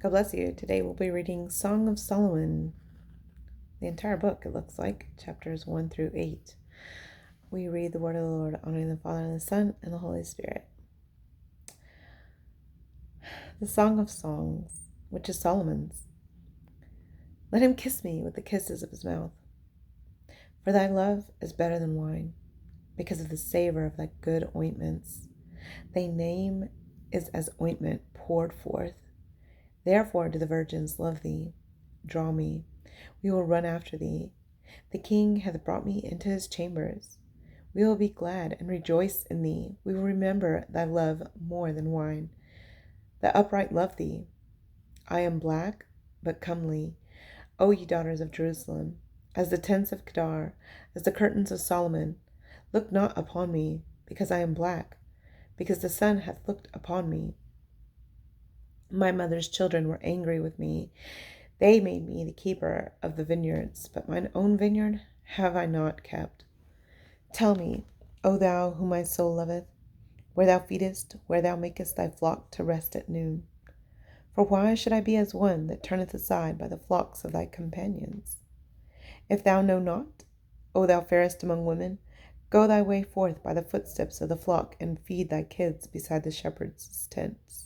God bless you. Today we'll be reading Song of Solomon, the entire book, it looks like, chapters 1 through 8. We read the word of the Lord, honoring the Father and the Son and the Holy Spirit. The Song of Songs, which is Solomon's. Let him kiss me with the kisses of his mouth. For thy love is better than wine, because of the savor of thy good ointments. Thy name is as ointment poured forth. Therefore do the virgins love thee. Draw me, we will run after thee. The king hath brought me into his chambers. We will be glad and rejoice in thee. We will remember thy love more than wine. The upright love thee. I am black, but comely. O ye daughters of Jerusalem, as the tents of Kedar, as the curtains of Solomon. Look not upon me, because I am black, because the sun hath looked upon me. My mother's children were angry with me. They made me the keeper of the vineyards, but mine own vineyard have I not kept. Tell me, O thou whom my soul loveth, where thou feedest, where thou makest thy flock to rest at noon. For why should I be as one that turneth aside by the flocks of thy companions? If thou know not, O thou fairest among women, go thy way forth by the footsteps of the flock, and feed thy kids beside the shepherds' tents.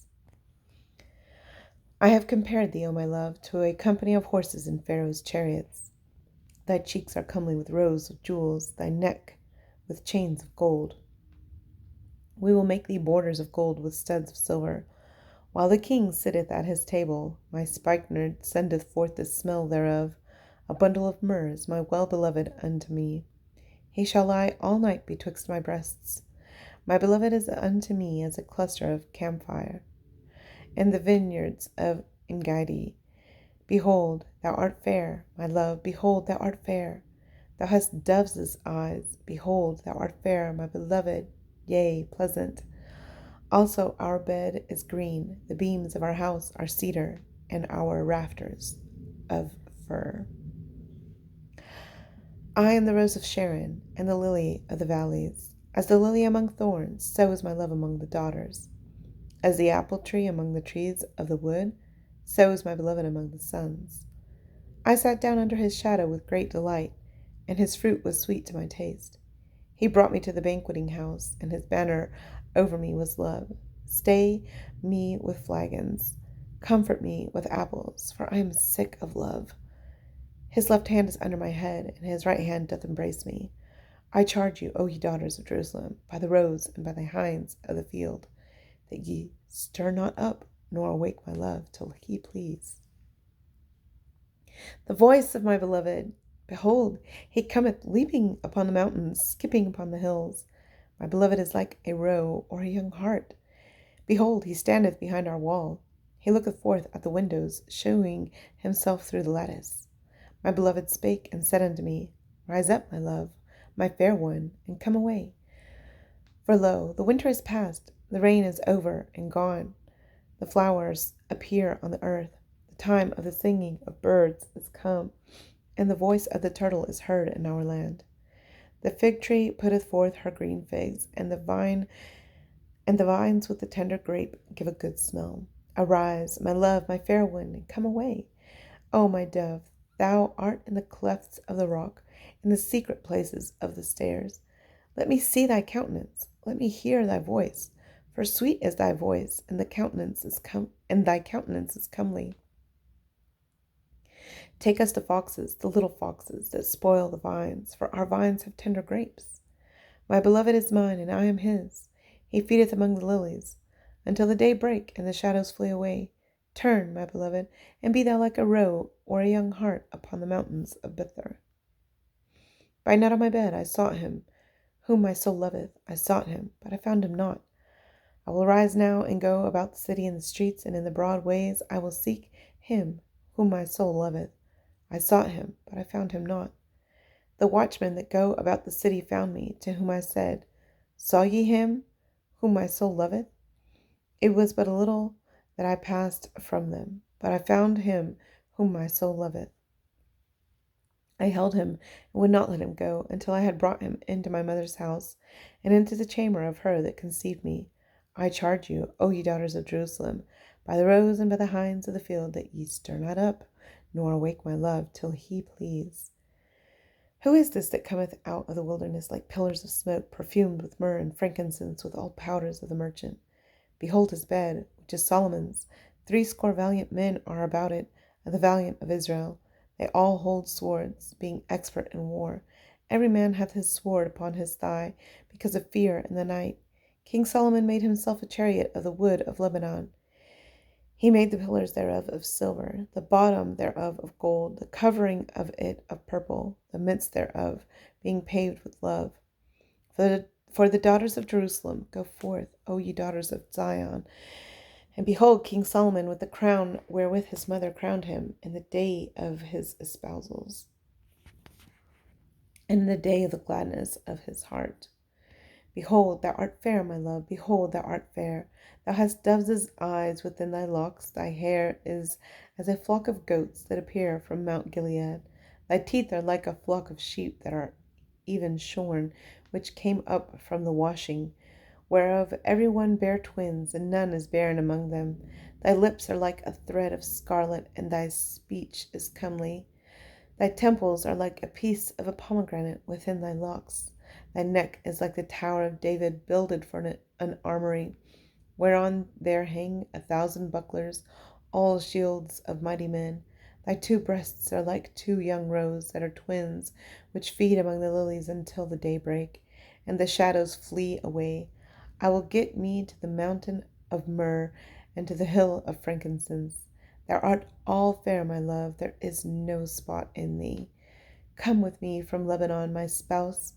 I have compared thee, O my love, to a company of horses in Pharaoh's chariots. Thy cheeks are comely with rows of jewels, thy neck with chains of gold. We will make thee borders of gold with studs of silver. While the king sitteth at his table, my spikenard sendeth forth the smell thereof. A bundle of myrrh is my well-beloved unto me. He shall lie all night betwixt my breasts. My beloved is unto me as a cluster of camphire. In the vineyards of Engedi, behold, thou art fair, my love, behold, thou art fair. Thou hast doves' eyes, behold, thou art fair, my beloved, yea, pleasant. Also our bed is green, the beams of our house are cedar, and our rafters of fir. I am the rose of Sharon, and the lily of the valleys. As the lily among thorns, so is my love among the daughters. As the apple tree among the trees of the wood, so is my beloved among the sons. I sat down under his shadow with great delight, and his fruit was sweet to my taste. He brought me to the banqueting house, and his banner over me was love. Stay me with flagons, comfort me with apples, for I am sick of love. His left hand is under my head, and his right hand doth embrace me. I charge you, O ye daughters of Jerusalem, by the roes and by the hinds of the field, that ye stir not up, nor awake my love, till he please. The voice of my beloved, behold, he cometh leaping upon the mountains, skipping upon the hills. My beloved is like a roe or a young hart. Behold, he standeth behind our wall. He looketh forth at the windows, shewing himself through the lattice. My beloved spake and said unto me, Rise up, my love, my fair one, and come away. For lo, the winter is past, the rain is over and gone. The flowers appear on the earth. The time of the singing of birds is come, and the voice of the turtle is heard in our land. The fig tree putteth forth her green figs, and the vines with the tender grape give a good smell. Arise, my love, my fair one, and come away. O my dove, thou art in the clefts of the rock, in the secret places of the stairs. Let me see thy countenance, let me hear thy voice, for sweet is thy voice, and thy countenance is comely. Take us to foxes, the little foxes that spoil the vines, for our vines have tender grapes. My beloved is mine, and I am his. He feedeth among the lilies, until the day break and the shadows flee away. Turn, my beloved, and be thou like a roe or a young hart upon the mountains of Bether. By night on my bed I sought him, whom my soul loveth. I sought him, but I found him not. I will rise now and go about the city in the streets and in the broad ways. I will seek him whom my soul loveth. I sought him, but I found him not. The watchmen that go about the city found me, to whom I said, Saw ye him whom my soul loveth? It was but a little that I passed from them, but I found him whom my soul loveth. I held him and would not let him go, until I had brought him into my mother's house, and into the chamber of her that conceived me. I charge you, O ye daughters of Jerusalem, By the roes and by the hinds of the field, that ye stir not up, nor awake my love, till he please. Who is this that cometh out of the wilderness like pillars of smoke, perfumed with myrrh and frankincense, with all powders of the merchant? Behold his bed, which is Solomon's. 80 valiant men are about it, of the valiant of Israel. They all hold swords, being expert in war. Every man hath his sword upon his thigh, because of fear in the night. King Solomon made himself a chariot of the wood of Lebanon. He made the pillars thereof of silver, the bottom thereof of gold, the covering of it of purple, the midst thereof being paved with love. For the daughters of Jerusalem, go forth, O ye daughters of Zion. And behold, King Solomon with the crown wherewith his mother crowned him in the day of his espousals, and in the day of the gladness of his heart. Behold, thou art fair, my love, behold, thou art fair. Thou hast dove's eyes within thy locks, thy hair is as a flock of goats that appear from Mount Gilead. Thy teeth are like a flock of sheep that are even shorn, which came up from the washing, whereof every one bare twins, and none is barren among them. Thy lips are like a thread of scarlet, and thy speech is comely. Thy temples are like a piece of a pomegranate within thy locks. Thy neck is like the tower of David, builded for an armory, whereon there hang 1,000 bucklers, all shields of mighty men. Thy 2 breasts are like 2 young roes that are twins, which feed among the lilies until the daybreak, and the shadows flee away. I will get me to the mountain of myrrh, and to the hill of frankincense. Thou art all fair, my love, there is no spot in thee. Come with me from Lebanon, my spouse,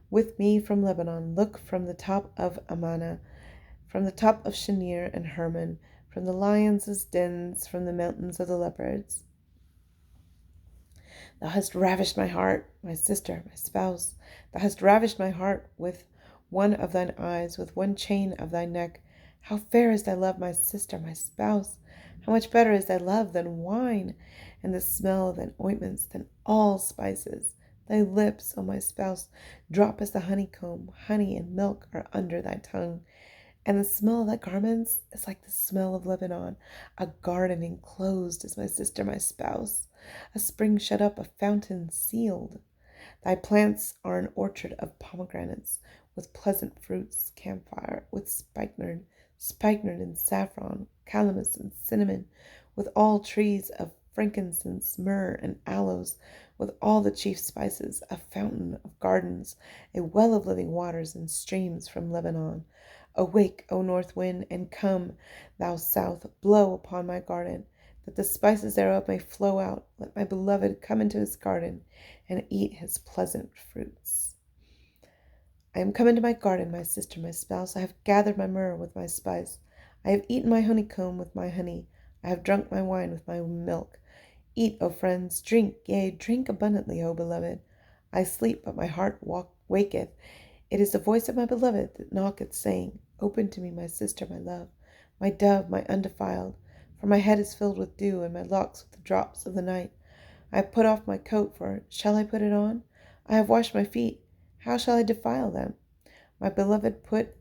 with me from Lebanon. Look from the top of Amana, from the top of Shinir and Hermon, from the lions' dens, from the mountains of the leopards. Thou hast ravished my heart, my sister, my spouse. Thou hast ravished my heart with one of thine eyes, with one chain of thy neck. How fair is thy love, my sister, my spouse! How much better is thy love than wine, and the smell than ointments, than all spices. Thy lips, O my spouse, drop as the honeycomb. Honey and milk are under thy tongue. And the smell of thy garments is like the smell of Lebanon. A garden enclosed is my sister, my spouse. A spring shut up, a fountain sealed. Thy plants are an orchard of pomegranates, with pleasant fruits, camphire, with spikenard and saffron, calamus and cinnamon, with all trees of frankincense, myrrh, and aloes, with all the chief spices, a fountain of gardens, a well of living waters, and streams from Lebanon. Awake, O north wind, and come, thou south, blow upon my garden, that the spices thereof may flow out. Let my beloved come into his garden, and eat his pleasant fruits. I am come into my garden, my sister, my spouse. I have gathered my myrrh with my spice. I have eaten my honeycomb with my honey. I have drunk my wine with my milk. Eat, O friends, drink, yea, drink abundantly, O beloved. I sleep, but my heart waketh. It is the voice of my beloved that knocketh, saying, Open to me, my sister, my love, my dove, my undefiled. For my head is filled with dew, and my locks with the drops of the night. I have put off my coat, for shall I put it on? I have washed my feet, how shall I defile them? My beloved put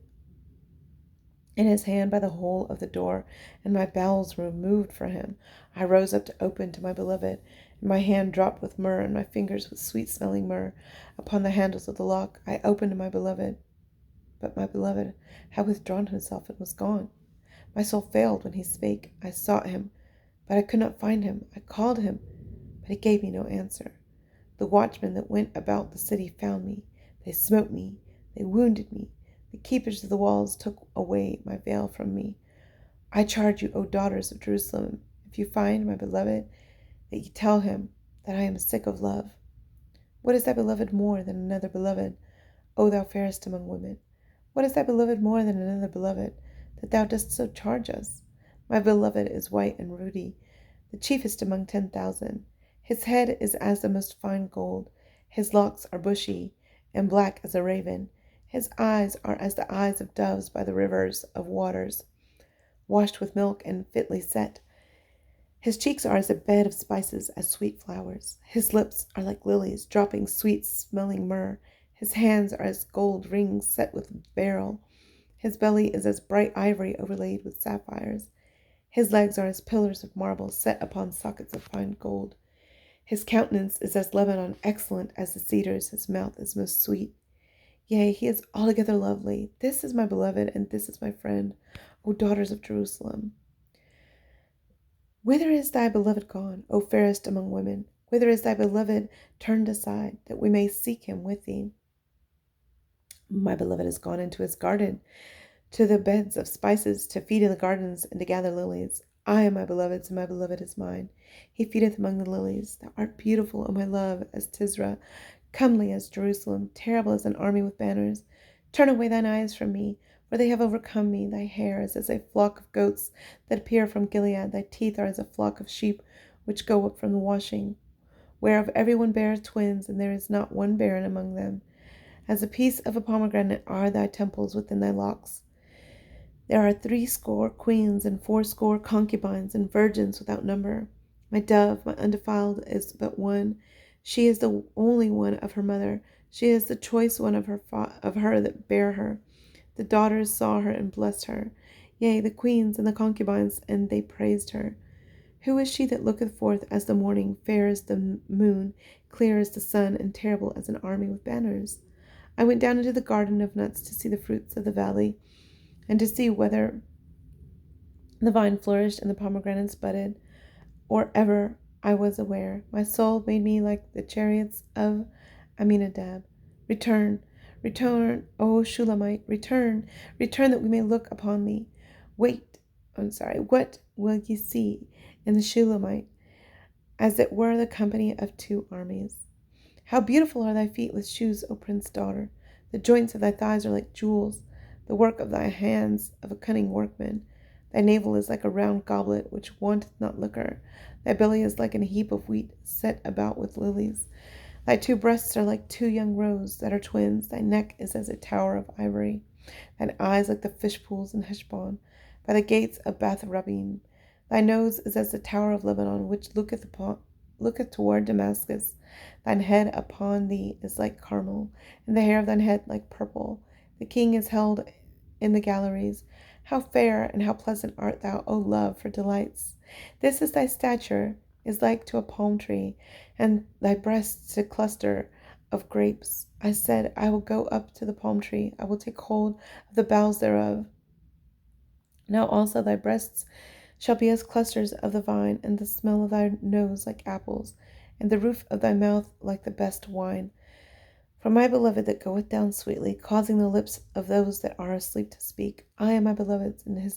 in his hand by the hole of the door, and my bowels were moved for him. I rose up to open to my beloved, and my hand dropped with myrrh, and my fingers with sweet-smelling myrrh upon the handles of the lock. I opened to my beloved, but my beloved had withdrawn himself and was gone. My soul failed when he spake. I sought him, but I could not find him. I called him, but he gave me no answer. The watchmen that went about the city found me. They smote me. They wounded me. The keepers of the walls took away my veil from me. I charge you, O daughters of Jerusalem, if you find my beloved, that ye tell him that I am sick of love. What is thy beloved more than another beloved, O thou fairest among women? What is thy beloved more than another beloved, that thou dost so charge us? My beloved is white and ruddy, the chiefest among 10,000. His head is as the most fine gold. His locks are bushy and black as a raven. His eyes are as the eyes of doves by the rivers of waters, washed with milk and fitly set. His cheeks are as a bed of spices, as sweet flowers. His lips are like lilies, dropping sweet-smelling myrrh. His hands are as gold rings set with beryl. His belly is as bright ivory overlaid with sapphires. His legs are as pillars of marble set upon sockets of fine gold. His countenance is as Lebanon, excellent as the cedars. His mouth is most sweet. Yea, he is altogether lovely. This is my beloved, and this is my friend, O daughters of Jerusalem. Whither is thy beloved gone, O fairest among women? Whither is thy beloved turned aside, that we may seek him with thee? My beloved is gone into his garden, to the beds of spices, to feed in the gardens, and to gather lilies. I am my beloved's, and my beloved is mine. He feedeth among the lilies. Thou art beautiful, O my love, as Tisra, comely as Jerusalem, terrible as an army with banners. Turn away thine eyes from me, for they have overcome me. Thy hair is as a flock of goats that appear from Gilead. Thy teeth are as a flock of sheep which go up from the washing, whereof every one beareth twins, and there is not one barren among them. As a piece of a pomegranate are thy temples within thy locks. There are 60 queens, and 80 concubines, and virgins without number. My dove, my undefiled, is but one. She is the only one of her mother. She is the choice one of her that bare her. The daughters saw her and blessed her. Yea, the queens and the concubines, and they praised her. Who is she that looketh forth as the morning, fair as the moon, clear as the sun, and terrible as an army with banners? I went down into the garden of nuts to see the fruits of the valley, and to see whether the vine flourished and the pomegranates budded, or ever I was aware. My soul made me like the chariots of Aminadab. Return, return, O Shulamite, return, return, that we may look upon thee. What will ye see in the Shulamite? As it were the company of 2 armies. How beautiful are thy feet with shoes, O prince's daughter! The joints of thy thighs are like jewels, the work of thy hands of a cunning workman. Thy navel is like a round goblet which wanteth not liquor. Thy belly is like an heap of wheat set about with lilies. Thy 2 breasts are like 2 young roes that are twins. Thy neck is as a tower of ivory. Thine eyes like the fish pools in Heshbon, by the gates of Bath Rabbim. Thy nose is as the tower of Lebanon, which looketh toward Damascus. Thine head upon thee is like Carmel, and the hair of thine head like purple. The king is held in the galleries. How fair and how pleasant art thou, O love, for delights! This is thy stature, is like to a palm tree, and thy breasts a cluster of grapes. I said, I will go up to the palm tree, I will take hold of the boughs thereof. Now also thy breasts shall be as clusters of the vine, and the smell of thy nose like apples, and the roof of thy mouth like the best wine. For my beloved that goeth down sweetly, causing the lips of those that are asleep to speak. I am my beloved's, and his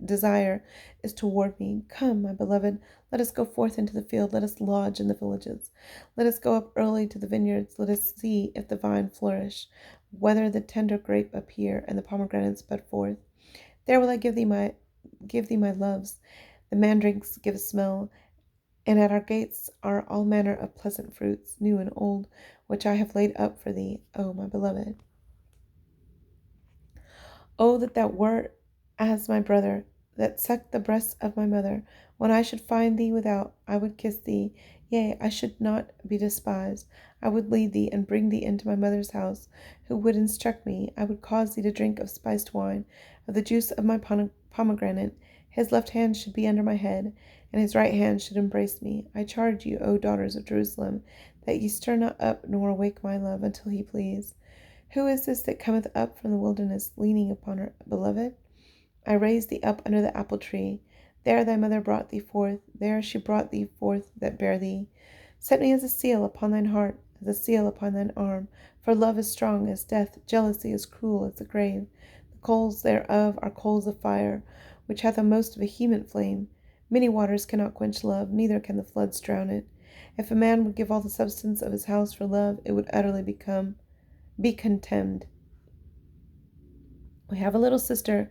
desire is toward me. Come, my beloved, let us go forth into the field, let us lodge in the villages. Let us go up early to the vineyards, let us see if the vine flourish, whether the tender grape appear, and the pomegranates bud forth. There will I give thee my loves. The mandrakes give a smell, and at our gates are all manner of pleasant fruits, new and old, which I have laid up for thee, O my beloved. O that thou wert as my brother, that sucked the breasts of my mother. When I should find thee without, I would kiss thee. Yea, I should not be despised. I would lead thee and bring thee into my mother's house, who would instruct me. I would cause thee to drink of spiced wine, of the juice of my pomegranate. His left hand should be under my head, and his right hand should embrace me. I charge you, O daughters of Jerusalem, that ye stir not up nor awake my love until he please. Who is this that cometh up from the wilderness, leaning upon her beloved? I raised thee up under the apple tree. There thy mother brought thee forth. There she brought thee forth that bare thee. Set me as a seal upon thine heart, as a seal upon thine arm. For love is strong as death, jealousy is cruel as the grave. The coals thereof are coals of fire, which hath a most vehement flame. Many waters cannot quench love, neither can the floods drown it. If a man would give all the substance of his house for love, it would utterly be contemned. We have a little sister,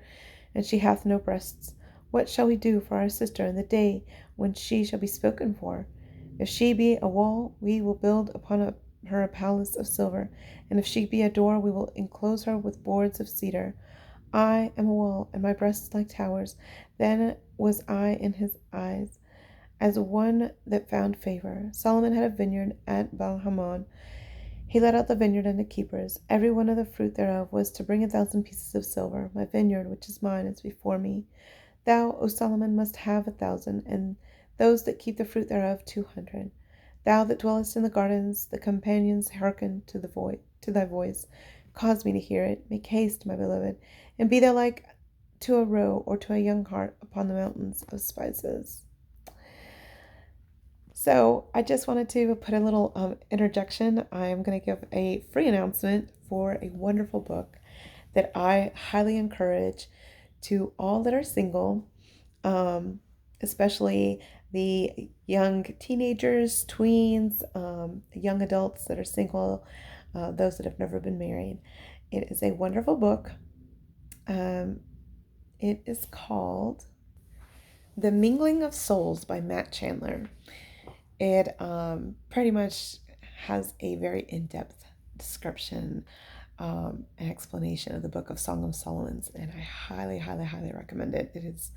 and she hath no breasts. What shall we do for our sister in the day when she shall be spoken for? If she be a wall, we will build upon her a palace of silver, and if she be a door, we will enclose her with boards of cedar. I am a wall, and my breasts like towers. Then was I in his eyes as one that found favor. Solomon had a vineyard at Baal-Hamon. He let out the vineyard unto keepers. Every one of the fruit thereof was to bring 1,000 pieces of silver. My vineyard, which is mine, is before me. Thou, O Solomon, must have 1,000, and those that keep the fruit thereof 200. Thou that dwellest in the gardens, the companions hearken to thy voice. Cause me to hear it. Make haste, my beloved, and be thou like to a roe or to a young hart upon the mountains of spices. So I just wanted to put a little interjection. I'm going to give a free announcement for a wonderful book that I highly encourage to all that are single, um, especially the young teenagers, tweens, young adults that are single, those that have never been married. It is a wonderful book. Um, it is called The Mingling of Souls by Matt Chandler. It pretty much has a very in-depth description and explanation of the book of Song of Solomon, and I highly, highly, highly recommend it. It is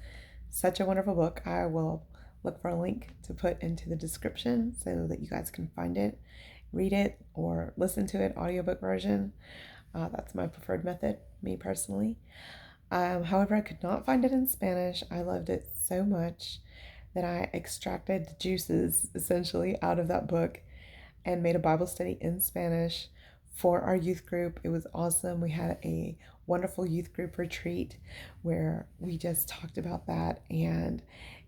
such a wonderful book. I will look for a link to put into the description so that you guys can find it, read it, or listen to it, audiobook version. That's my preferred method, me personally. However, I could not find it in Spanish. I loved it so much that I extracted the juices essentially out of that book and made a Bible study in Spanish for our youth group. It was awesome. We had a wonderful youth group retreat where we just talked about that. And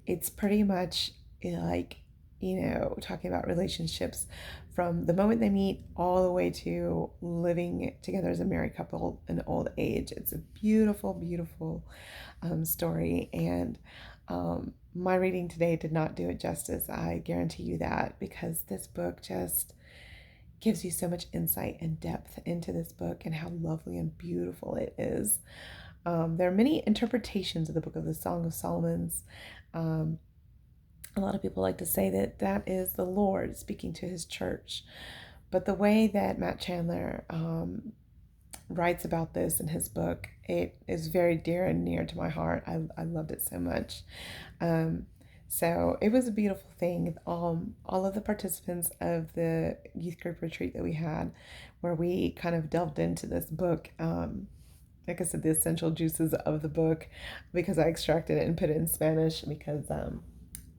it's pretty much like, talking about relationships from the moment they meet all the way to living together as a married couple in old age. It's a beautiful, beautiful story. And my reading today did not do it justice. I guarantee you that, because this book just gives you so much insight and depth into this book and how lovely and beautiful it is. There are many interpretations of the book of the Song of Solomon's. A lot of people like to say that that is the Lord speaking to his church. But the way that Matt Chandler writes about this in his book, it is very dear and near to my heart. I loved it so much. So it was a beautiful thing. All of the participants of the youth group retreat that we had, where we kind of delved into this book, like I said, the essential juices of the book, because I extracted it and put it in Spanish, because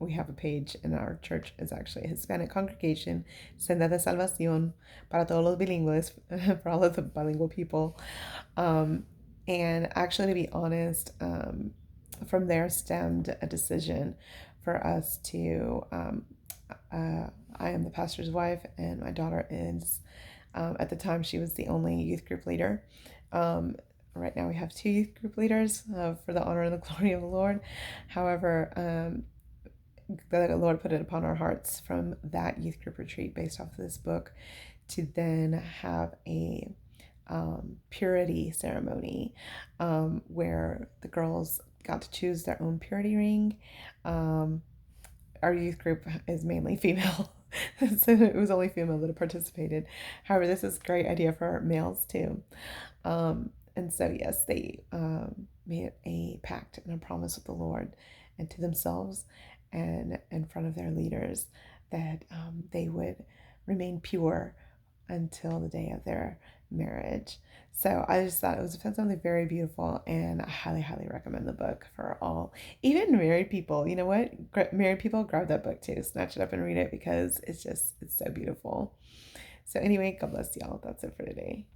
we have a page in our church. It's actually a Hispanic congregation, Senda de Salvación para todos los bilingües, for all of the bilingual people. And actually, to be honest, from there stemmed a decision for us to, I am the pastor's wife, and my daughter is, at the time, she was the only youth group leader. Right now we have 2 youth group leaders for the honor and the glory of the Lord. However, the Lord put it upon our hearts from that youth group retreat, based off of this book, to then have a purity ceremony where the girls got to choose their own purity ring. Our youth group is mainly female, so it was only female that participated. However, this is a great idea for males too. And so, yes, they made a pact and a promise with the Lord and to themselves and in front of their leaders that they would remain pure until the day of their marriage. So I just thought it was something very beautiful, and I highly, highly recommend the book for all, even married people. You know what? Married people, grab that book too. Snatch it up and read it, because it's so beautiful. So anyway, God bless y'all. That's it for today.